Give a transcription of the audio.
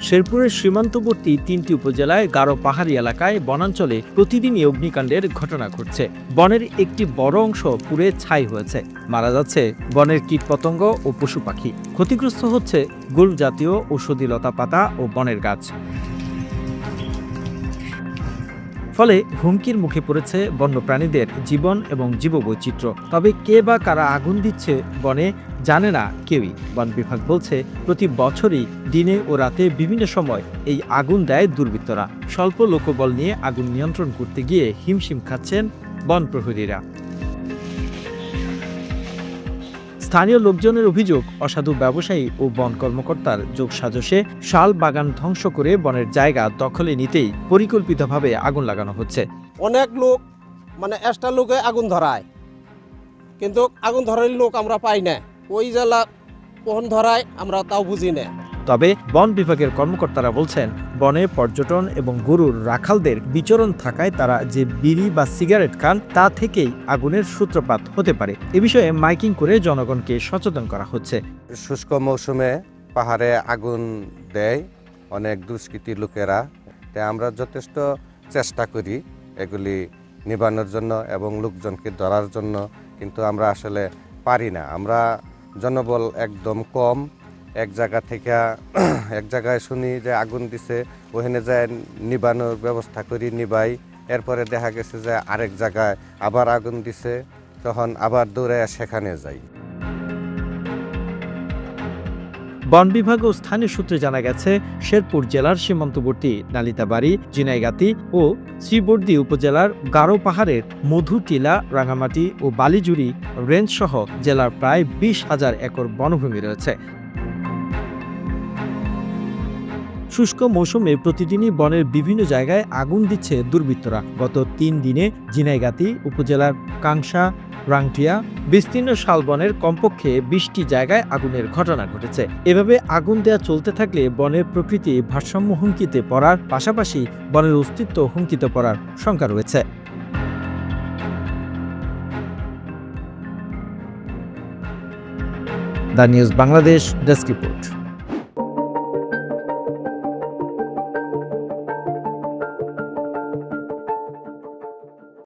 শেরপুরের সীমান্তবর্তী ৩টি উপজেলায় গারো পাহাড়ি এলাকায় বনাঞ্চলে প্রতিদিনই অগ্নিকাণ্ডের ঘটনা ঘটছে। বনের একটি বড় অংশ পুড়ে ছাই হয়েছে, মারা যাচ্ছে বনের কীটপতঙ্গ ও পশু পাখি, ক্ষতিগ্রস্ত হচ্ছে গরু জাতীয় ঔষধি লতাপাতা ও বনের গাছ। ফলে হুমকির মুখে পড়েছে বন্যপ্রাণীদের জীবন এবং জীববৈচিত্র্য। তবে কে বা কারা আগুন দিচ্ছে বনে জানে না কেউই। বন বিভাগ বলছে, প্রতি বছরই দিনে ও রাতে বিভিন্ন সময় এই আগুন দেয় দুর্বৃত্তরা। স্বল্প লোকবল নিয়ে আগুন নিয়ন্ত্রণ করতে গিয়ে হিমশিম খাচ্ছেন বন প্রহরীরা। স্থানীয় লোকজনের অভিযোগ, অসাধু ব্যবসায়ী ও বন কর্মকর্তার যোগসাজশে শাল বাগান ধ্বংস করে বনের জায়গা দখলে নিতেই পরিকল্পিতভাবে আগুন লাগানো হচ্ছে। অনেক লোক এক্সট্রা লোকে আগুন ধরায়, কিন্তু আগুন ধরার লোক আমরা পাই না। ওই জেলা কখন ধরায় আমরা তাও বুঝি না। তবে বন বিভাগের কর্মকর্তারা বলছেন, বনে পর্যটন এবং গরুর রাখালদের বিচরণ থাকায় তারা যে বিড়ি বা সিগারেট খান তা থেকেই আগুনের সূত্রপাত হতে পারে। এ বিষয়ে মাইকিং করে জনগণকে সচেতন করা হচ্ছে। শুষ্ক মৌসুমে পাহাড়ে আগুন দেয় অনেক দুষ্কৃতী লোকেরা, তাই আমরা যথেষ্ট চেষ্টা করি এগুলি নিবানোর জন্য এবং লোকজনকে ধরার জন্য, কিন্তু আমরা আসলে পারি না। আমরা জনবল একদম কম। এক জায়গা থেকে এক জায়গায় শুনি যে আগুন দিছে, ওখানে যায় নিবানোর ব্যবস্থা করি, নিবাই। এরপরে দেখা গেছে যে আরেক জায়গায় আবার আগুন দিছে, তখন আবার দৌড়ে সেখানে যাই। বন বিভাগ ও স্থানীয় সূত্রে জানা গেছে, শেরপুর জেলার সীমান্তবর্তী নালিতাবাড়ি, জিনাইগাতি ও শ্রীবর্দী উপজেলার গারো পাহাড়ের মধুটিলা, রাঙামাটি ও বালিজুড়ি রেঞ্জ সহ জেলার প্রায় 20,000 একর বনভূমি রয়েছে। শুষ্ক মৌসুমে প্রতিদিনই বনের বিভিন্ন জায়গায় আগুন দিচ্ছে দুর্বৃত্তরা। গত 3 দিনে জিনাইগাতি উপজেলার কাংসা, রাংটিয়া বিস্তীর্ণ শালবনের কমপক্ষে 20টি জায়গায় আগুনের ঘটনা ঘটেছে। এভাবে আগুন দেয়া চলতে থাকলে বনের প্রকৃতি ভারসাম্য হুমকিতে পড়ার পাশাপাশি বনের অস্তিত্ব হুমকিতে পড়ার শঙ্কা রয়েছে। The news Bangladesh desk report.